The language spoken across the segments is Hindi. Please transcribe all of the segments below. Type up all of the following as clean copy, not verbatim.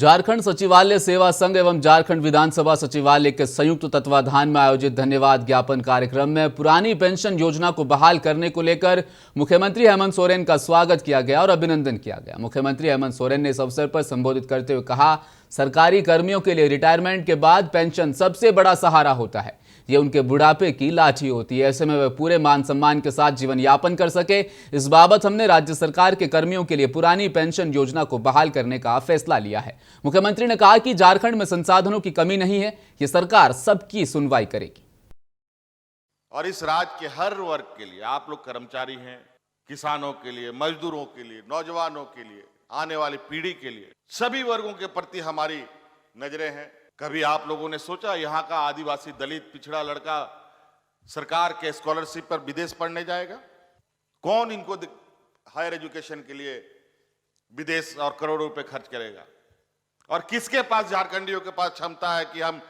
झारखंड सचिवालय सेवा संघ एवं झारखंड विधानसभा सचिवालय के संयुक्त तत्वाधान में आयोजित धन्यवाद ज्ञापन कार्यक्रम में पुरानी पेंशन योजना को बहाल करने को लेकर मुख्यमंत्री हेमंत सोरेन का स्वागत किया गया और अभिनंदन किया गया। मुख्यमंत्री हेमंत सोरेन ने इस अवसर पर संबोधित करते हुए कहा, सरकारी कर्मियों के लिए रिटायरमेंट के बाद पेंशन सबसे बड़ा सहारा होता है। ये उनके बुढ़ापे की लाठी होती है। ऐसे में वे पूरे मान सम्मान के साथ जीवन यापन कर सके, इस बाबत हमने राज्य सरकार के कर्मियों के लिए पुरानी पेंशन योजना को बहाल करने का फैसला लिया है। मुख्यमंत्री ने कहा कि झारखंड में संसाधनों की कमी नहीं है, ये सरकार सबकी सुनवाई करेगी। और इस राज्य के हर वर्ग के लिए, आप लोग कर्मचारी हैं, किसानों के लिए, मजदूरों के लिए, नौजवानों के लिए, आने वाली पीढ़ी के लिए, सभी वर्गों के प्रति हमारी नजरें हैं। कभी आप लोगों ने सोचा यहाँ का आदिवासी, दलित, पिछड़ा लड़का सरकार के स्कॉलरशिप पर विदेश पढ़ने जाएगा? कौन इनको हायर एजुकेशन के लिए विदेश और करोड़ों रुपए खर्च करेगा? और किसके पास, झारखंडियों के पास क्षमता है कि हम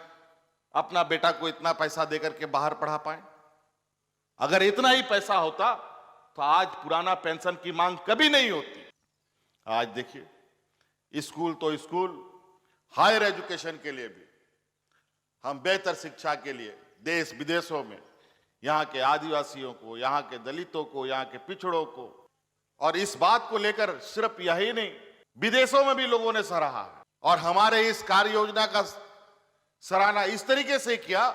अपना बेटा को इतना पैसा देकर के बाहर पढ़ा पाए? अगर इतना ही पैसा होता तो आज पुराना पेंशन की मांग कभी नहीं होती। आज देखिए, स्कूल तो स्कूल, हायर एजुकेशन के लिए भी हम बेहतर शिक्षा के लिए देश विदेशों में यहाँ के आदिवासियों को, यहाँ के दलितों को, यहाँ के पिछड़ों को, और इस बात को लेकर सिर्फ यही नहीं, विदेशों में भी लोगों ने सराहा है। और हमारे इस कार्य योजना का सराहना इस तरीके से किया